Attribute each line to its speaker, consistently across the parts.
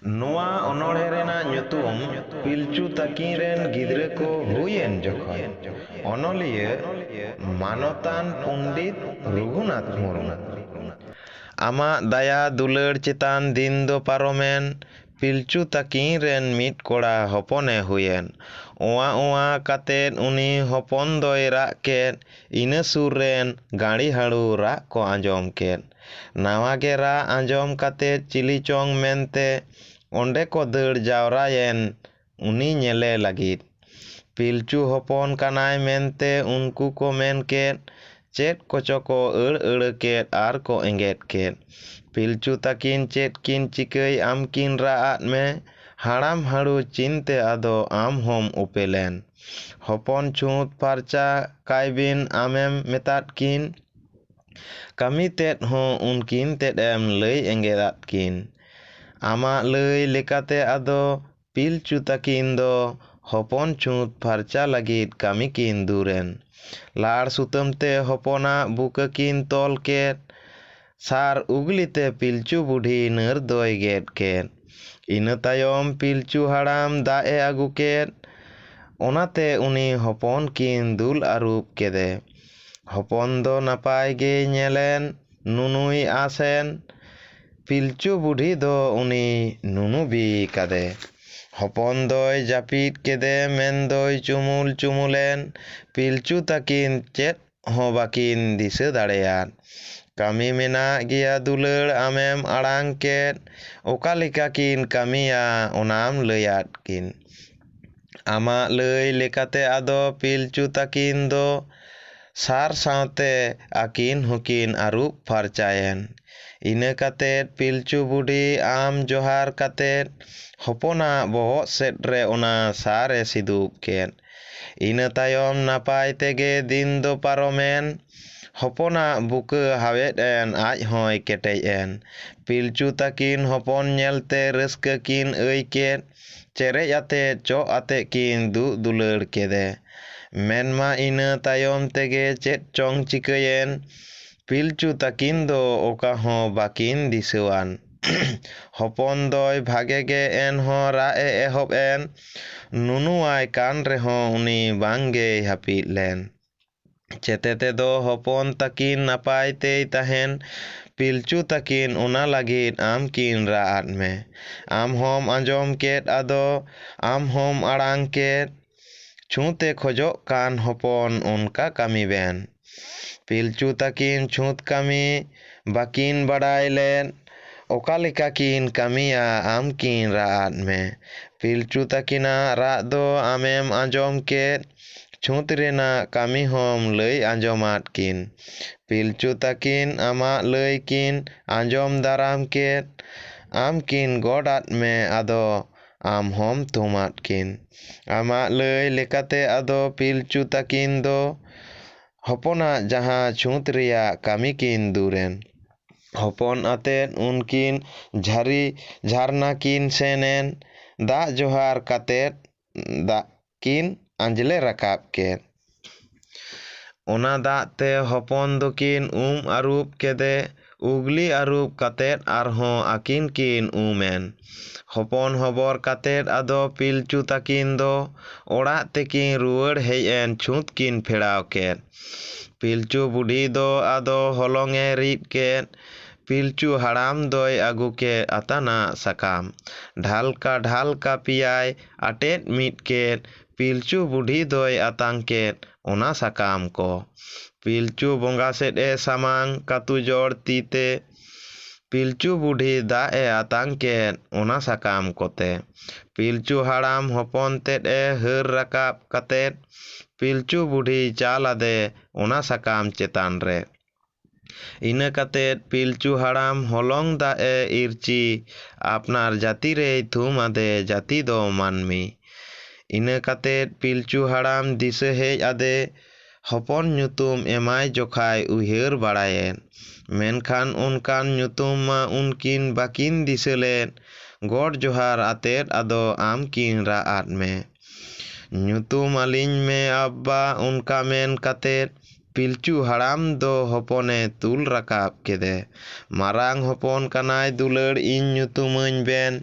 Speaker 1: ᱱᱚᱣᱟ ᱚᱱᱚᱬᱦᱮ ᱨᱮᱱᱟᱜ ᱧᱩᱛᱩᱢ ᱯᱤᱞᱪᱩ ᱛᱟᱹᱠᱤᱱ ᱨᱮᱱ ᱜᱤᱫᱽᱨᱟᱹ ᱠᱚ ᱦᱩᱭᱮᱱ ᱡᱚᱠᱷᱚᱱ ᱚᱱᱚᱞᱤᱭᱟᱹ ᱢᱟᱱᱚᱛᱟᱱ ᱯᱚᱱᱰᱤᱛ ᱨᱚᱜᱷᱩᱱᱟᱛᱷ ᱢᱩᱨᱢᱩ। ᱟᱢᱟᱜ ᱫᱟᱭᱟ ᱫᱩᱞᱟᱹᱲ ᱪᱮᱛᱟᱱ ᱫᱤᱱ ᱫᱚ ᱯᱟᱨᱚᱢᱮᱱ, ᱯᱤᱞᱪᱩ ᱛᱟᱹᱠᱤᱱ ᱨᱮᱱ ᱢᱤᱫ ᱠᱚᱲᱟ ᱦᱚᱯᱚᱱᱮ ᱦᱩᱭᱮᱱ। ᱚᱶᱟ ᱚᱶᱟ ᱠᱟᱛᱮᱫ ᱩᱱᱤ ᱦᱚᱯᱚᱱ ᱫᱚᱭ ᱨᱟᱜ ᱠᱮᱫ, ᱤᱱᱟᱹ ᱥᱩᱨ ᱨᱮᱱ ᱜᱟᱺᱬᱤ ᱦᱟᱹᱬᱩ ᱨᱟᱜ ᱠᱚ ᱟᱸᱡᱚᱢ ᱠᱮᱫ। ᱱᱟᱣᱟ ᱜᱮ ᱨᱟᱜ ᱟᱸᱡᱚᱢ ᱠᱟᱛᱮᱫ ᱪᱤᱞᱤ ᱪᱚᱝ ᱢᱮᱱᱛᱮ ᱚᱸᱰᱮ ᱠᱚ ᱫᱟᱹᱲ ᱡᱟᱣᱨᱟᱭᱮᱱ ᱩᱱᱤ ᱧᱮᱞᱮ ᱞᱟᱹᱜᱤᱫ। ᱯᱤᱞᱪᱩ ᱦᱚᱯᱚᱱ ᱠᱟᱱᱟᱭ ᱢᱮᱱᱛᱮ ᱩᱱᱠᱩ ᱠᱚ ᱢᱮᱱ ᱠᱮᱫ, ᱪᱮᱫ ᱠᱚᱪᱚ ᱠᱚ ᱟᱹᱲᱟᱹ ᱠᱮᱫ ᱟᱨ ᱠᱚ ᱮᱸᱜᱮᱫ ᱠᱮᱫ। ᱯᱤᱞᱪᱩ ᱛᱟᱹᱠᱤᱱ ᱪᱮᱫ ᱠᱤᱱ ᱪᱤᱠᱟᱹᱭ ᱟᱢᱠᱤᱱ ᱨᱟᱜ ᱟᱫ ᱢᱮ, ᱦᱟᱲᱟᱢ ᱦᱟᱹᱬᱩ ᱪᱤᱱᱛᱮ ᱟᱫᱚ ᱟᱢ ᱦᱚᱢ ᱩᱯᱮᱞᱮᱱ। ᱦᱚᱯᱚᱱ ᱪᱷᱩᱸᱛ ᱯᱷᱟᱨᱪᱟ ᱠᱟᱭᱵᱤᱱ ᱟᱢᱮᱢ ᱢᱮᱛᱟᱫ ᱠᱤᱱ, ᱠᱟᱹᱢᱤ ᱛᱮᱫ ᱦᱚᱸ ᱩᱱᱠᱤᱱ ᱛᱮᱫ ᱮᱢ ᱞᱟᱹᱭ ᱮᱸᱜᱮᱫ ᱟᱫ ᱠᱤᱱ। ᱟᱢᱟᱜ ᱞᱟᱹᱭ ᱞᱮᱠᱟᱛᱮ ᱟᱫᱚ ᱯᱤᱞᱪᱩ ᱛᱟᱹᱠᱤᱱ ᱫᱚ ᱦᱚᱯᱚᱱ ᱪᱷᱩᱸᱛ ᱯᱷᱟᱨᱪᱟ ᱞᱟᱹᱜᱤᱫ ᱠᱟᱹᱢᱤ ᱠᱤᱱ ᱫᱩᱨᱮᱱ। ᱞᱟᱲ ᱥᱩᱛᱟᱹᱢ ᱛᱮ ᱦᱚᱯᱚᱱᱟᱜ ᱵᱩᱠᱟᱹᱠᱤᱱ ᱛᱚᱞ ᱠᱮᱫ, ᱥᱟᱨ ᱩᱜᱽᱞᱤᱛᱮ ᱯᱤᱞᱪᱩ ᱵᱩᱰᱷᱤ ᱱᱟᱹᱨ ᱫᱚᱭ ᱜᱮᱫ ᱠᱮᱫ। ᱤᱱᱟᱹ ᱛᱟᱭᱚᱢ ᱯᱤᱞᱪᱩ ᱦᱟᱲᱟᱢ ᱫᱟᱜ ᱮ ᱟᱹᱜᱩ ᱠᱮᱫ, ᱚᱱᱟᱛᱮ ᱩᱱᱤ ᱦᱚᱯᱚᱱ ᱠᱤᱱ ᱫᱩᱞ ᱟᱹᱨᱩᱵ ᱠᱮᱫᱮ। ᱦᱚᱯᱚᱱ ᱫᱚ ᱱᱟᱯᱟᱭ ᱜᱮᱭ ᱧᱮᱞᱮᱱ, ᱱᱩᱱᱩᱭ ᱟᱸᱥᱮᱱ, ᱯᱤᱞᱪᱩ ᱵᱩᱰᱷᱤ ᱫᱚ ᱩᱱᱤ ᱱᱩᱱᱩ ᱵᱤ ᱠᱟᱫᱮ। ᱦᱚᱯᱚᱱ ᱫᱚᱭ ᱡᱟᱹᱯᱤᱫ ᱠᱮᱫᱮ ᱢᱮᱱᱫᱚᱭ ᱪᱩᱢᱩᱞ ᱪᱩᱢᱩᱞᱮᱱ, ᱯᱤᱞᱪᱩ ᱛᱟᱹᱠᱤᱱ ᱪᱮᱫ ᱦᱚᱸ ᱵᱟᱹᱠᱤᱱ ᱫᱤᱥᱟᱹ ᱫᱟᱲᱮᱭᱟᱫ। ᱠᱟᱹᱢᱤ ᱢᱮᱱᱟᱜ ᱜᱮᱭᱟ ᱫᱩᱞᱟᱹᱲ ᱟᱢᱮᱢ ᱟᱲᱟᱝ ᱠᱮᱫ, ᱚᱠᱟ ᱞᱮᱠᱟ ᱠᱤᱱ ᱠᱟᱹᱢᱤᱭᱟ ᱚᱱᱟᱢ ᱞᱟᱹᱭᱟᱫ ᱠᱤᱱ। ᱟᱢᱟᱜ ᱞᱟᱹᱭ ᱞᱮᱠᱟᱛᱮ ᱟᱫᱚ ᱯᱤᱞᱪᱩ ᱛᱟᱹᱠᱤᱱ ᱫᱚ ᱥᱟᱨ ᱥᱟᱶᱛᱮ ᱟᱹᱠᱤᱱ ᱦᱚᱸᱠᱤᱱ ᱟᱹᱨᱩᱵ ᱯᱷᱟᱨᱪᱟᱭᱮᱱ। ᱤᱱᱟᱹ ᱠᱟᱛᱮᱫ ᱯᱤᱞᱪᱩ ᱵᱩᱰᱷᱤ ᱟᱢ ᱡᱚᱦᱟᱨ ᱠᱟᱛᱮᱫ ᱦᱚᱯᱚᱱᱟᱜ ᱵᱚᱦᱚᱜ ᱥᱮᱫ ᱨᱮ ᱚᱱᱟ ᱥᱟᱨ ᱮ ᱥᱤᱫᱩᱵ ᱠᱮᱫ। ᱤᱱᱟᱹ ᱛᱟᱭᱚᱢ ᱱᱟᱯᱟᱭ ᱛᱮᱜᱮ ᱫᱤᱱ ᱫᱚ ᱯᱟᱨᱚᱢᱮᱱ, ᱦᱚᱯᱚᱱᱟᱜ ᱵᱩᱠᱟᱹ ᱦᱟᱣᱮᱫ ᱮᱱ ᱟᱡ ᱦᱚᱸᱭ ᱠᱮᱴᱮᱡ ᱮᱱ। ᱯᱤᱞᱪᱩ ᱛᱟᱹᱠᱤᱱ ᱦᱚᱯᱚᱱ ᱧᱮᱞᱛᱮ ᱨᱟᱹᱥᱠᱟᱹ ᱠᱤᱱ ᱟᱹᱭ ᱠᱮᱫ, ᱪᱮᱨᱮᱡ ᱟᱛᱮᱫ ᱪᱚᱜ ᱟᱛᱮᱫ ᱠᱤᱱ ᱫᱩᱜ ᱫᱩᱞᱟᱹᱲ ᱠᱮᱫᱮ। ᱢᱮᱱᱢᱟ ᱤᱱᱟᱹ ᱛᱟᱭᱚᱢ ᱛᱮᱜᱮ ᱪᱮᱫ ᱪᱚᱝ ᱪᱤᱠᱟᱹᱭᱮᱱ, ᱯᱤᱞᱪᱩ ᱛᱟᱹᱠᱤᱱ ᱫᱚ ᱚᱠᱟ ᱦᱚᱸ ᱵᱟᱹᱠᱤᱱ ᱫᱤᱥᱟᱹᱣᱟᱱ। ᱦᱚᱯᱚᱱ ᱫᱚᱭ ᱵᱷᱟᱜᱮ ᱜᱮ ᱮᱱᱦᱚᱸ ᱨᱟᱜ ᱮ ᱮᱦᱚᱵ ᱮᱱ, ᱱᱩᱱᱩᱣᱟᱭ ᱠᱟᱱ ᱨᱮᱦᱚᱸ ᱩᱱᱤ ᱵᱟᱝᱜᱮᱭ ᱦᱟᱹᱯᱤᱫ ᱞᱮᱱ। ᱪᱮᱛᱮ ᱛᱮᱫᱚ ᱦᱚᱯᱚᱱ ᱛᱟᱹᱠᱤᱱ ᱱᱟᱯᱟᱭ ᱛᱮᱭ ᱛᱟᱦᱮᱱ, ᱯᱤᱞᱪᱩ ᱛᱟᱹᱠᱤᱱ ᱚᱱᱟ ᱞᱟᱹᱜᱤᱫ ᱟᱢ ᱠᱤᱱ ᱨᱟᱜ ᱟᱫ ᱢᱮ। ᱟᱢ ᱦᱚᱢ ᱟᱸᱡᱚᱢ ᱠᱮᱫ ᱟᱫᱚ ᱟᱢ ᱦᱚᱢ ᱟᱲᱟᱝ ᱠᱮᱫ, ᱪᱷᱩᱸᱛ ᱮ ᱠᱷᱚᱡᱚᱜ ᱠᱟᱱ ᱦᱚᱯᱚᱱ ᱚᱱᱠᱟ ᱠᱟᱹᱢᱤ ᱵᱮᱱ। ᱯᱤᱞᱪᱩ ᱛᱟᱹᱠᱤᱱ ᱪᱷᱩᱸᱛ ᱠᱟᱹᱢᱤ ᱵᱟᱹᱠᱤᱱ ᱵᱟᱰᱟᱭ ᱞᱮᱫ, ᱚᱠᱟ ᱞᱮᱠᱟ ᱠᱤᱱ ᱠᱟᱹᱢᱤᱭᱟ ᱟᱢ ᱠᱤᱱ ᱨᱟᱜ ᱟᱫ ᱢᱮ। ᱯᱤᱞᱪᱩ ᱛᱟᱹᱠᱤᱱᱟᱜ ᱨᱟᱜ ᱫᱚ ᱟᱢᱮᱢ ᱟᱸᱡᱚᱢ ᱠᱮᱫ, ᱪᱷᱩᱸᱛ ᱨᱮᱱᱟᱜ ᱠᱟᱹᱢᱤ ᱦᱚᱢ ᱞᱟᱹᱭ ᱟᱸᱡᱚᱢᱟᱫ ᱠᱤᱱ। ᱯᱤᱞᱪᱩ ᱛᱟᱹᱠᱤᱱ ᱟᱢᱟᱜ ᱞᱟᱹᱭ ᱠᱤᱱ ᱟᱸᱡᱚᱢ ᱫᱟᱨᱟᱢ ᱠᱮᱫ, ᱟᱢ ᱠᱤᱱ ᱜᱚᱰ ᱟᱫ ᱢᱮ ᱟᱫᱚ ᱟᱢ ᱦᱚᱢ ᱛᱷᱩᱢ ᱟᱫ ᱠᱤᱱ। ᱟᱢᱟᱜ ᱞᱟᱹᱭ ᱞᱮᱠᱟᱛᱮ ᱟᱫᱚ ᱯᱤᱞᱪᱩ ᱛᱟᱹᱠᱤᱱ ᱫᱚ ᱦᱚᱯᱚᱱᱟᱜ ᱡᱟᱦᱟᱸ ᱪᱷᱩᱸᱛ ᱨᱮᱭᱟᱜ ᱠᱟᱹᱢᱤ ᱠᱤᱱ ᱫᱩᱨᱮᱱ। ᱦᱚᱯᱚᱱ ᱟᱛᱮᱫ ᱩᱱᱠᱤᱱ ᱡᱷᱟᱹᱨᱤ ᱡᱷᱟᱨᱱᱟ ᱠᱤᱱ ᱥᱮᱱ ᱮᱱ, ᱫᱟᱜ ᱡᱚᱦᱟᱨ ᱠᱟᱛᱮᱫ ᱫᱟᱜ ᱠᱤᱱ ᱟᱸᱡᱞᱮ ᱨᱟᱠᱟᱵ ᱠᱮᱫ। ᱚᱱᱟ ᱫᱟᱜ ᱛᱮ ᱦᱚᱯᱚᱱ ᱫᱚᱠᱤᱱ ᱟᱹᱨᱩᱵ ᱠᱮᱫᱮ, ᱩᱜᱽᱞᱤ ᱟᱹᱨᱩᱵ ᱠᱟᱛᱮᱫ ᱟᱨᱦᱚᱸ ᱟᱹᱠᱤᱱ ᱠᱤᱱ ᱮᱱ। ᱦᱚᱯᱚᱱ ᱦᱚᱵᱚᱨ ᱠᱟᱛᱮᱫ ᱟᱫᱚ ᱯᱤᱞᱪᱩ ᱛᱟᱹᱠᱤᱱ ᱫᱚ ᱚᱲᱟᱜ ᱛᱮᱠᱤᱱ ᱨᱩᱣᱟᱹᱲ ᱦᱮᱡ ᱮᱱ ᱪᱷᱩᱸᱛ ᱠᱤᱱ ᱯᱷᱮᱲᱟᱣ ᱠᱮᱫ। ᱯᱤᱞᱪᱩ ᱵᱩᱰᱷᱤ ᱫᱚ ᱟᱫᱚ ᱦᱚᱞᱚᱝ ᱮ ᱨᱤᱫ ᱠᱮᱫ, Pilchu haram doi agu ke atana sakam ढालका ढालका पियाय अटेट मीट केट पिलचू बुढ़ी दoi atang केट ओना sakam को पिलचू बोंगा सेट ए सामांग कातु जोड़ तीते पिलचू बुढ़ी दा ए atang केट ओना sakam कोते पिलचू हाड़ाम होपन तेट ए हर रकाब कतेट पिलचू बुढ़ी चालादे ओना sakam चेतान रे इना कतेट पिलचू हाड़ाम होलोंग दा ए इरची आपनार जाति रे थूम आदे जाति दो मानमी इना कतेट पिलचू हाड़ाम दिसे हेज आदे हपन ᱧᱩᱛᱩᱢ एमाय जोखाय उहेर बाड़ायेन मेनखान उनकान ᱧᱩᱛᱩᱢ मा उनकिन बाकिन दिसेलेन गॉड जोहार आतेट आदो आम किन रा आद में ᱧᱩᱛᱩᱢ अलिंग में अब्बा उनका मेन कतेट पिलचू हाड़ाम दो हपने तुल राकाब केदे मारांग हपन कानाय दुलड़ इन ᱧᱩᱛᱩᱢᱟᱹᱧ बेन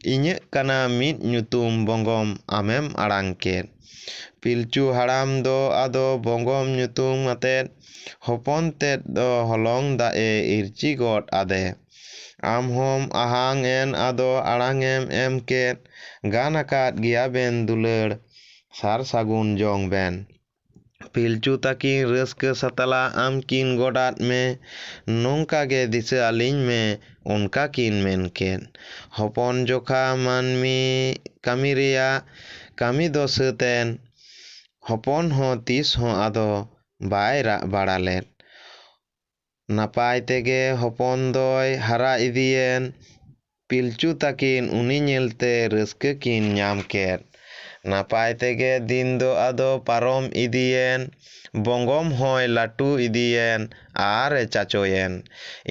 Speaker 1: इᱧᱟᱹᱜ ᱠᱟᱱᱟ ᱢᱤᱫ ᱧᱩᱛᱩᱢ बंगम आमेम आड़ांग केद पिलचू हाड़ाम दो आदो बंगम ᱧᱩᱛᱩᱢ अतेद हपन तेद दो हलंग दाए इरची गड आदे आम हम आहांग एन आदो आड़ांग एम केद गान आकाद गिया बेन दुलड़ सार सागुन जong बेन पिलचू ताकिन रस्क सतला आम किन गोडात में नोंका गे दिसे आलिन में उनका किन मेन केन हपन जोखा मानमी कामी रिया कामी दो सतेन हपन हो तीस हो आदो बाय राग बाड़ालेन नापाय तेगे हपन दोय हरा इदियन पिलचू ताकिन उनी नेलते रस्क किन नाम केन नापाय तेगे दिन दो आदो पारोम इदियन बंगम होय लाटू इदियन आर चाचोयन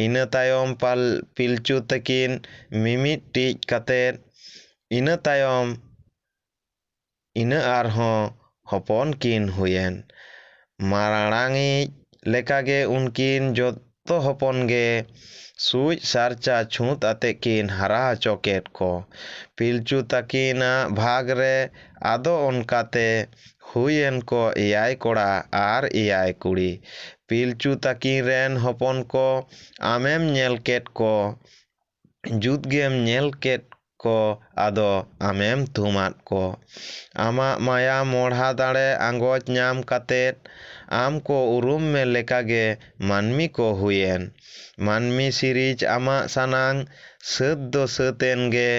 Speaker 1: इना तायम पिलचू ताकिन मिमिट टिज कातेद इना तायम इना आरहों हपन किन हुयन मारांगी लेकागे उनकिन जोतो हपन गे सुज सारचा छूत आते किन हरा चौकेट को पिलचू ताकिना भाग रे आदो उनकाते हुयन को इयाय कोड़ा आर इयाय कुड़ी पिलचू ताकिन रेन हपन को आमेम नेल केट को जुदगेम नेल केट को आदो आमेम तुमात को आमा माया मोढ़ा दाड़े आंगोज नाम कातेद आम को उरुम में लेकागे मानमी को हुयन मानमी सिरीज आमा सानांग सद दो सतेन गे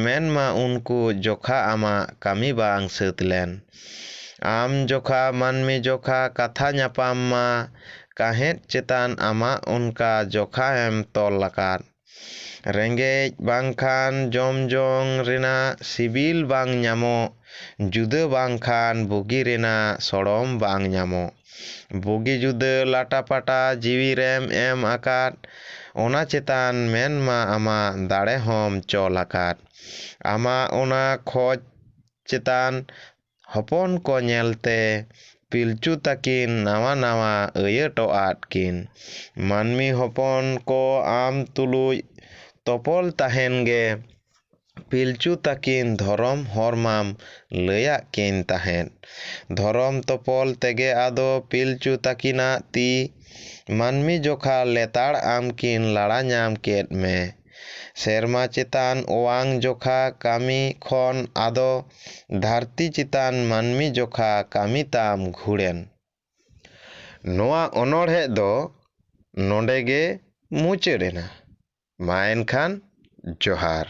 Speaker 1: मेन मा उनको जोखा आमा कामी बांग सतलेन आम जोखा मानमी जोखा कथा न्यापाम मा काहेत चेतान आमा उनका जोखा एम तोल लकात रेंगेज बांखान जम जोंग रेना सिबिल बांग ᱧᱟᱢᱚ जुदा बांखान बुगी रेना सड़म बांग ᱧᱟᱢᱚ बुगी जुदा लाटा पाटा जीवी रेम एम आकात ओना चेतान मेन मा आमा दाड़े हम चल आकात आमा ओना खोज चेतान हपन को नेलते पिलचू ताकिन नावा नावा अयटो आट किन मानमी हपन को आम तुलुज तोपल ताहेन गे पिलचू ताकिन धरम हरमाम लया किन ताहेन धरम तोपल तेगे आदो पिलचू ताकिना ती मानमी जोखा लेताड़ आम किन लाड़ा नाम केद में सेरमा चेतान ओवांग जोखा कामी खन आदो धरती चेतान मानमी जोखा कामी ताम घुड़ेन नोआ अनोढ़े दो नोंडेगे मुचादेना मा एनखान जोहार।